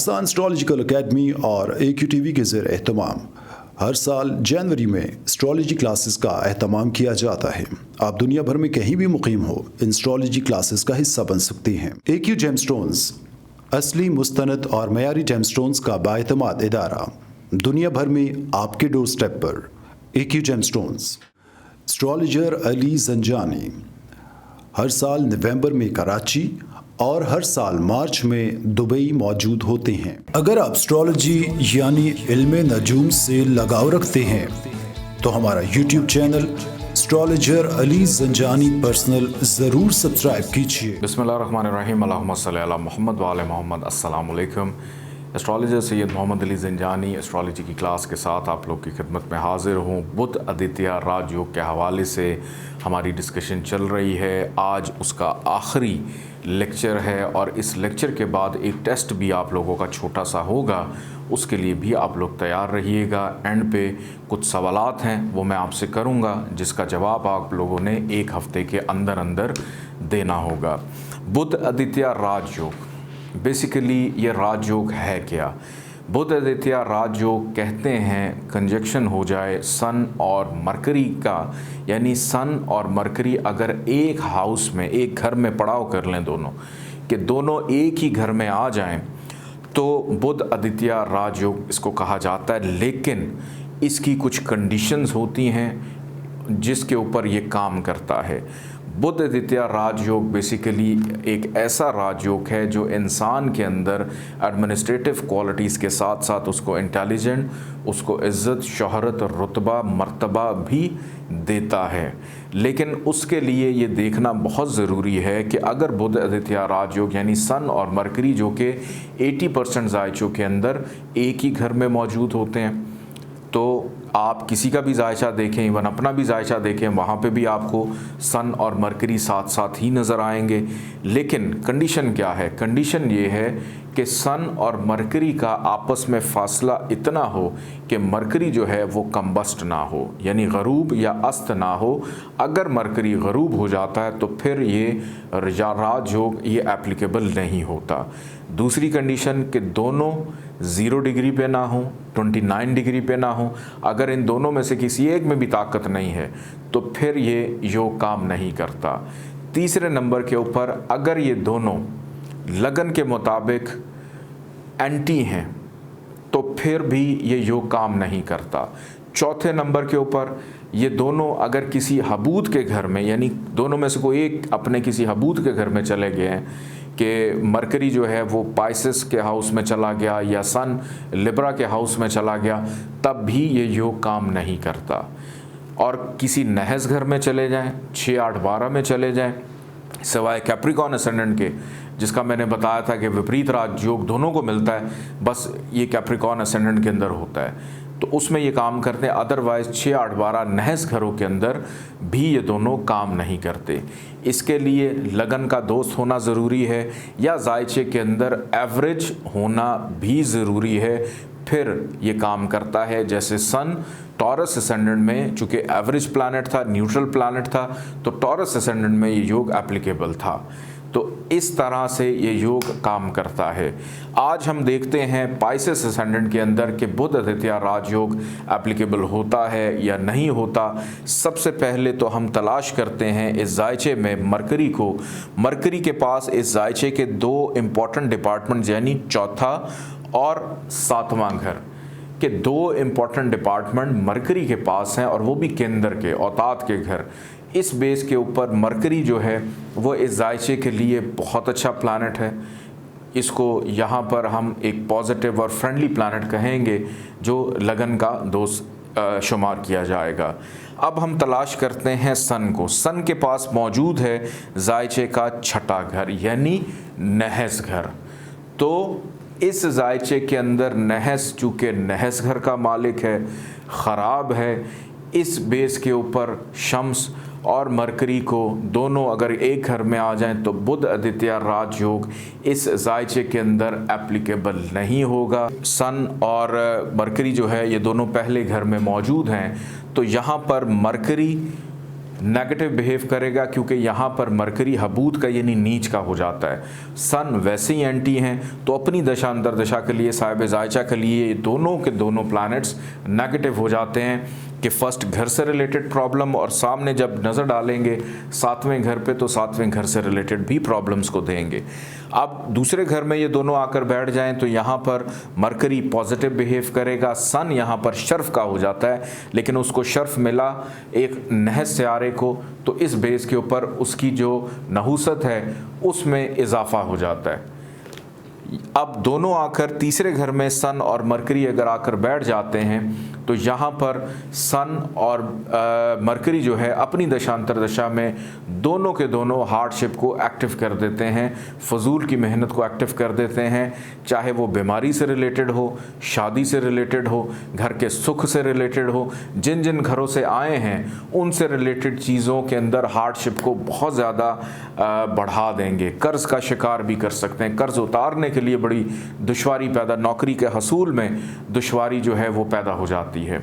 Pakistan astrological academy और AQ TV के ज़ेर एहतमाम हर साल जनवरी में एस्ट्रोलॉजी क्लासेस का एहतमाम किया जाता है। आप दुनिया भर में कहीं भी मुकीम हो, इन एस्ट्रोलॉजी क्लासेस का हिस्सा बन सकते हैं। AQ जेमस्टोन्स असली, मुस्तनद और मयारी जेमस्टोन्स का बाएतमाद इदारा, दुनिया भर में आपके डोर स्टेप पर। AQ gemstones. Astrologer Ali Zanjani हर साल नवंबर में कराची और हर साल मार्च में दुबई मौजूद होते हैं। अगर आप एस्ट्रोलॉजी यानी इल्म नजूम से लगाव रखते हैं तो हमारा YouTube channel astrologer Ali Zanjani personal ज़रूर सब्सक्राइब कीजिए। बिस्मिल्लाहिर्रहमानिर्रहीम, अल्लाहुम्मा सल्ली अला मुहम्मद व आले मोहम्मद। अस्सलाम वालेकुम। एस्ट्रोलॉजर सैयद मोहम्मद अली ज़ंजानी एस्ट्रोलॉजी की क्लास के साथ आप लोग की खिदमत में हाजिर हूँ। बुध आदित्य राजयोग के हवाले से हमारी डिस्कशन चल रही है। आज उसका आखिरी लेक्चर है और इस लेक्चर के बाद एक टेस्ट भी आप लोगों का छोटा सा होगा, उसके लिए भी आप लोग तैयार रहिएगा। एंड पे कुछ सवालात हैं वो मैं आपसे करूँगा, जिसका जवाब आप लोगों ने एक हफ़्ते के अंदर अंदर देना होगा। बुध आदित्य राजयोग, बेसिकली ये राजयोग है क्या? बुध आदित्य राजयोग कहते हैं कंजक्शन हो जाए सन और मरकरी का, यानी सन और मरकरी अगर एक हाउस में, एक घर में पड़ाव कर लें दोनों, कि दोनों एक ही घर में आ जाएं, तो बुध आदित्य राजयोग इसको कहा जाता है। लेकिन इसकी कुछ कंडीशंस होती हैं जिसके ऊपर ये काम करता है। बुध आदित्य राजयोग बेसिकली एक ऐसा राजयोग है जो इंसान के अंदर एडमिनिस्ट्रेटिव क्वालिटीज़ के साथ साथ उसको इंटेलिजेंट, उसको इज़्ज़त, शोहरत, रुतबा, मर्तबा भी देता है। लेकिन उसके लिए ये देखना बहुत ज़रूरी है कि अगर बुध आदित्य राजयोग यानी सन और मरकरी जो कि 80% जायचों के अंदर एक ही घर में मौजूद होते हैं, तो आप किसी का भी जायचा देखें, इवन अपना भी जायचा देखें, वहाँ पे भी आपको सन और मरकरी साथ साथ ही नज़र आएंगे। लेकिन कंडीशन क्या है? कंडीशन ये है कि सन और मरकरी का आपस में फ़ासला इतना हो कि मरकरी जो है वो कम्बस्ट ना हो, यानी गरूब या अस्त ना हो। अगर मरकरी गरूब हो जाता है तो फिर ये राजयोग ये एप्लीकेबल नहीं होता। दूसरी कंडीशन कि दोनों 0 डिग्री पे ना हो, 29 डिग्री पे ना हो। अगर इन दोनों में से किसी एक में भी ताकत नहीं है तो फिर ये योग काम नहीं करता। तीसरे नंबर के ऊपर अगर ये दोनों लगन के मुताबिक एंटी हैं तो फिर भी ये योग काम नहीं करता। चौथे नंबर के ऊपर ये दोनों अगर किसी हबूद के घर में, यानी दोनों में से कोई एक अपने किसी हबूद के घर में चले गए हैं कि मरकरी जो है वो पाइसेस के हाउस में चला गया या सन लिब्रा के हाउस में चला गया, तब भी ये योग काम नहीं करता। और किसी नहस घर में चले जाएं, 6, 8, 12 में चले जाएं, सिवाय कैप्रिकॉर्न असेंडेंट के, जिसका मैंने बताया था कि विपरीत राजयोग दोनों को मिलता है, बस ये कैप्रिकॉर्न असेंडेंट के अंदर होता है, तो उसमें ये काम करते हैं। अदरवाइज़ 6, 8, 12 नहस घरों के अंदर भी ये दोनों काम नहीं करते। इसके लिए लगन का दोस्त होना ज़रूरी है या जायचे के अंदर एवरेज होना भी ज़रूरी है, फिर ये काम करता है। जैसे सन टॉरस असेंडेंट में चूँकि एवरेज प्लैनेट था, न्यूट्रल प्लैनेट था, तो टॉरस असेंडेंट में ये योग एप्लीकेबल था। तो इस तरह से ये योग काम करता है। आज हम देखते हैं पाइसेस असेंडेंट के अंदर कि बुध आदित्य राजयोग एप्लीकेबल होता है या नहीं होता। सबसे पहले तो हम तलाश करते हैं इस जायचे में मरकरी को। मरकरी के पास इस जायचे के 2 इम्पॉर्टेंट डिपार्टमेंट, यानी चौथा और 7वां घर के 2 इम्पॉर्टेंट डिपार्टमेंट मरकरी के पास हैं, और वो भी केंद्र के, औतात के घर। इस बेस के ऊपर मरकरी जो है वो इस जायचे के लिए बहुत अच्छा प्लैनेट है। इसको यहाँ पर हम एक पॉजिटिव और फ्रेंडली प्लैनेट कहेंगे जो लगन का दोस्त शुमार किया जाएगा। अब हम तलाश करते हैं सन को। सन के पास मौजूद है जायचे का 6ठा घर, यानी नहस घर। तो इस जायचे के अंदर नहस, चूँकि नहस घर का मालिक है, ख़राब है, इस बेस के ऊपर शम्स और मरकरी को दोनों अगर एक घर में आ जाएं तो बुध आदित्य राजयोग इस जायचे के अंदर एप्लीकेबल नहीं होगा। सन और मरकरी जो है ये दोनों पहले घर में मौजूद हैं, तो यहाँ पर मरकरी नेगेटिव बिहेव करेगा, क्योंकि यहाँ पर मरकरी हबूत का यानी नीच का हो जाता है। सन वैसे ही एंटी हैं, तो अपनी दशा अंतरदशा के लिए, साहिब जायचा के लिए दोनों के दोनों प्लैनेट्स नेगेटिव हो जाते हैं कि फर्स्ट घर से रिलेटेड प्रॉब्लम, और सामने जब नज़र डालेंगे 7वें घर पे तो 7वें घर से रिलेटेड भी प्रॉब्लम्स को देंगे। अब दूसरे घर में ये दोनों आकर बैठ जाएं तो यहाँ पर मरकरी पॉजिटिव बिहेव करेगा, सन यहाँ पर शर्फ का हो जाता है, लेकिन उसको शर्फ मिला एक नहस सियारे को, तो इस बेस के ऊपर उसकी जो नहूसत है उसमें इजाफा हो जाता है। अब दोनों आकर तीसरे घर में सन और मरकरी अगर आकर बैठ जाते हैं तो यहाँ पर सन और मरकरी जो है अपनी दशांतर दशा में दोनों के दोनों हार्डशिप को एक्टिव कर देते हैं, फजूल की मेहनत को एक्टिव कर देते हैं, चाहे वो बीमारी से रिलेटेड हो, शादी से रिलेटेड हो, घर के सुख से रिलेटेड हो, जिन जिन घरों से आए हैं उनसे रिलेटेड चीज़ों के अंदर हार्डशिप को बहुत ज़्यादा बढ़ा देंगे। कर्ज़ का शिकार भी कर सकते हैं, कर्ज़ उतारने के लिए बड़ी दुश्वारी पैदा, नौकरी के हसूल में दुश्वारी जो है वो पैदा हो जाती है।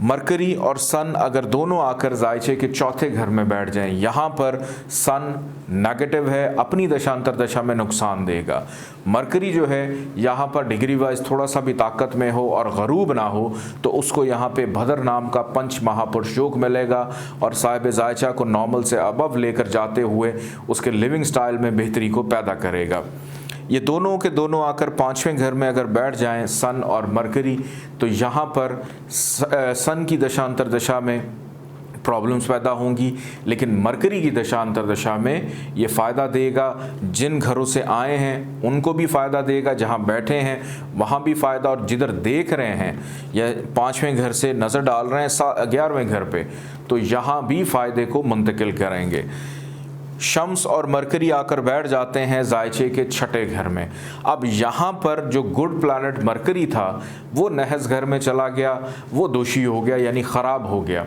मरकरी और सन अगर दोनों आकर जायचे के चौथे घर में बैठ जाएं, यहाँ पर सन नेगेटिव है, अपनी दशांतर दशा में नुकसान देगा। मरकरी जो है यहाँ पर डिग्री वाइज थोड़ा सा भी ताकत में हो और गरूब ना हो तो उसको यहाँ पे भदर नाम का पंच महापुरुष योग मिलेगा और साहिब जायचा को नॉर्मल से अबव लेकर जाते हुए उसके लिविंग स्टाइल में बेहतरी को पैदा करेगा। ये दोनों के दोनों आकर 5वें घर में अगर बैठ जाएं सन और मरकरी, तो यहाँ पर सन की दशांतर दशा में प्रॉब्लम्स पैदा होंगी, लेकिन मरकरी की दशांतर दशा में ये फ़ायदा देगा। जिन घरों से आए हैं उनको भी फ़ायदा देगा, जहाँ बैठे हैं वहाँ भी फ़ायदा, और जिधर देख रहे हैं या 5वें घर से नज़र डाल रहे हैं 11वें घर पे, तो यहाँ भी फ़ायदे को मुंतकिल करेंगे। शम्स और मरकरी आकर बैठ जाते हैं जायचे के छठे घर में। अब यहाँ पर जो गुड प्लैनेट मरकरी था वो नहस घर में चला गया, वो दोषी हो गया यानी ख़राब हो गया,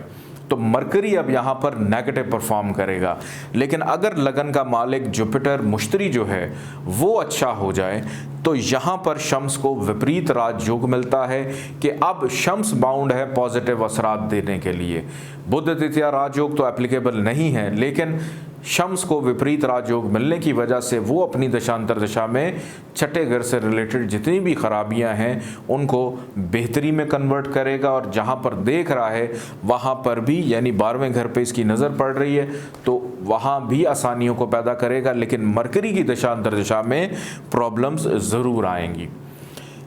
तो मरकरी अब यहाँ पर नेगेटिव परफॉर्म करेगा। लेकिन अगर लगन का मालिक जुपिटर मुश्तरी जो है वो अच्छा हो जाए तो यहाँ पर शम्स को विपरीत राजयोग मिलता है कि अब शम्स बाउंड है पॉजिटिव असरात देने के लिए। बुध तृतीया राजयोग तो एप्लीकेबल नहीं है, लेकिन शम्स को विपरीत राजयोग मिलने की वजह से वो अपनी दशांतर दशा में छठे घर से रिलेटेड जितनी भी खराबियां हैं उनको बेहतरी में कन्वर्ट करेगा, और जहां पर देख रहा है वहां पर भी यानी 12वें घर पे इसकी नज़र पड़ रही है तो वहां भी आसानियों को पैदा करेगा। लेकिन मरकरी की दशांतर दशा में प्रॉब्लम्स ज़रूर आएंगी।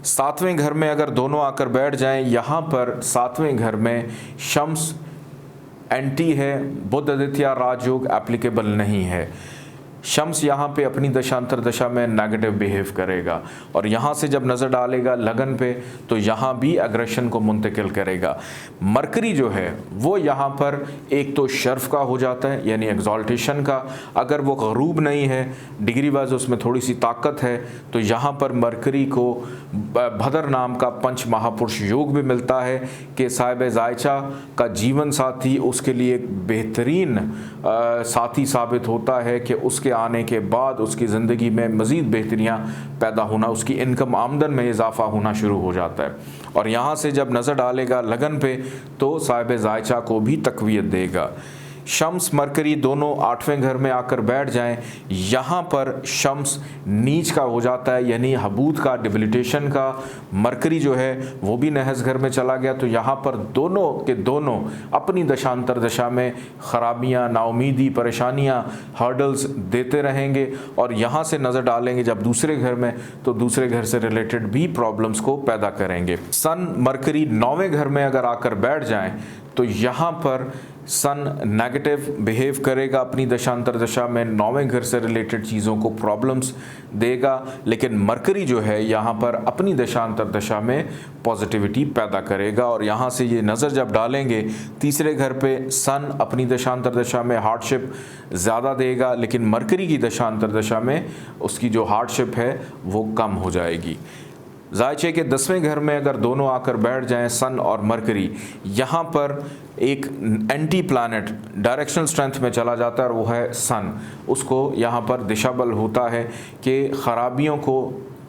7वें घर में अगर दोनों आकर बैठ जाएं, यहाँ पर 7वें घर में शम्स एंटी है, बुध आदित्य राजयोग एप्लीकेबल नहीं है। शम्स यहाँ पे अपनी दशांतर दशा में नेगेटिव बिहेव करेगा, और यहाँ से जब नज़र डालेगा लगन पे तो यहाँ भी एग्रेशन को मुंतकिल करेगा। मरकरी जो है वो यहाँ पर एक तो शर्फ का हो जाता है यानी एग्जॉल्टेशन का, अगर वो गरूब नहीं है, डिग्री वाइज उसमें थोड़ी सी ताकत है, तो यहाँ पर मरकरी को भदर नाम का पंच महापुरुष योग भी मिलता है कि साहिब जायचा का जीवन साथी उसके लिए एक बेहतरीन साथी साबित होता है कि उसके आने के बाद उसकी ज़िंदगी में मज़ीद बेहतरियाँ पैदा होना, उसकी इनकम आमदन में इजाफा होना शुरू हो जाता है। और यहाँ से जब नज़र डालेगा लगन पे तो साहिब जायचा को भी तक़वियत देगा। शम्स मरकरी दोनों 8वें घर में आकर बैठ जाएं, यहाँ पर शम्स नीच का हो जाता है यानी हबूत का, डिबिलिटेशन का। मरकरी जो है वो भी नहस घर में चला गया, तो यहाँ पर दोनों के दोनों अपनी दशांतर दशा में ख़राबियाँ, नाउमीदी, परेशानियाँ, हर्डल्स देते रहेंगे, और यहाँ से नज़र डालेंगे जब दूसरे घर में तो दूसरे घर से रिलेटेड भी प्रॉब्लम्स को पैदा करेंगे। सन मरकरी 9वें घर में अगर आकर बैठ जाएँ तो यहाँ पर सन नेगेटिव बिहेव करेगा अपनी दशांतर दशा में, 9वें घर से रिलेटेड चीज़ों को प्रॉब्लम्स देगा, लेकिन मरकरी जो है यहाँ पर अपनी दशांतर दशा में पॉजिटिविटी पैदा करेगा। और यहाँ से ये नज़र जब डालेंगे तीसरे घर पे सन अपनी दशांतर दशा में हार्डशिप ज़्यादा देगा, लेकिन मरकरी की दशांतर दशा में उसकी जो हार्डशिप है वो कम हो जाएगी। जायचे के 10वें घर में अगर दोनों आकर बैठ जाएं सन और मरकरी, यहाँ पर एक एंटी प्लैनेट डायरेक्शनल स्ट्रेंथ में चला जाता है और वो है सन। उसको यहाँ पर दिशा बल होता है कि ख़राबियों को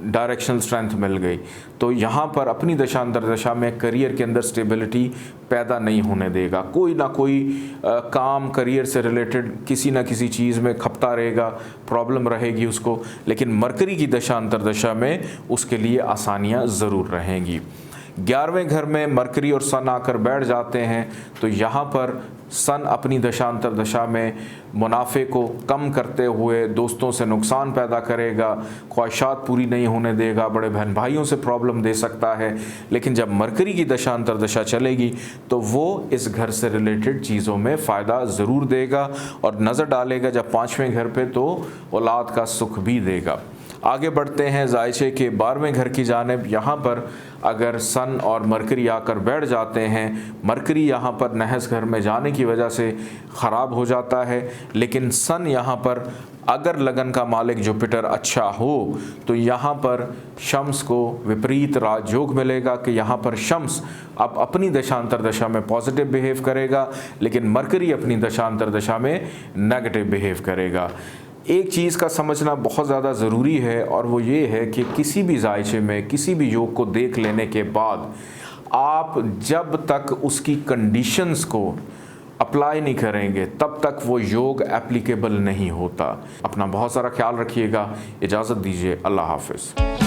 डायरेक्शनल स्ट्रेंथ मिल गई, तो यहाँ पर अपनी दशा अंतर्दशा में करियर के अंदर स्टेबिलिटी पैदा नहीं होने देगा। कोई ना कोई काम करियर से रिलेटेड किसी ना किसी चीज़ में खपता रहेगा, प्रॉब्लम रहेगी उसको, लेकिन मरकरी की दशा अंतर्दशा में उसके लिए आसानियाँ ज़रूर रहेंगी। 11वें घर में मरकरी और सन आकर बैठ जाते हैं, तो यहाँ पर सन अपनी दशा अंतर्दशा में मुनाफे को कम करते हुए दोस्तों से नुकसान पैदा करेगा, ख्वाहिशात पूरी नहीं होने देगा, बड़े बहन भाइयों से प्रॉब्लम दे सकता है। लेकिन जब मरकरी की दशा अंतर्दशा चलेगी तो वो इस घर से रिलेटेड चीज़ों में फ़ायदा ज़रूर देगा और नज़र डालेगा जब 5वें घर पे तो औलाद का सुख भी देगा। आगे बढ़ते हैं ज़ायचे के 12वें घर की जानिब। यहाँ पर अगर सन और मरकरी आकर बैठ जाते हैं, मरकरी यहाँ पर नहस घर में जाने की वजह से ख़राब हो जाता है, लेकिन सन यहाँ पर अगर लगन का मालिक जुपिटर अच्छा हो तो यहाँ पर शम्स को विपरीत राजयोग मिलेगा कि यहाँ पर शम्स अब अपनी दशा अंतर्दशा में पॉजिटिव बिहेव करेगा, लेकिन मरकरी अपनी दशा अंतर्दशा में नेगेटिव बिहेव करेगा। एक चीज़ का समझना बहुत ज़्यादा ज़रूरी है और वो ये है कि किसी भी ज़ायचे में किसी भी योग को देख लेने के बाद आप जब तक उसकी कंडीशंस को अप्लाई नहीं करेंगे तब तक वो योग एप्लीकेबल नहीं होता। अपना बहुत सारा ख्याल रखिएगा। इजाज़त दीजिए। अल्लाह हाफ़िज़।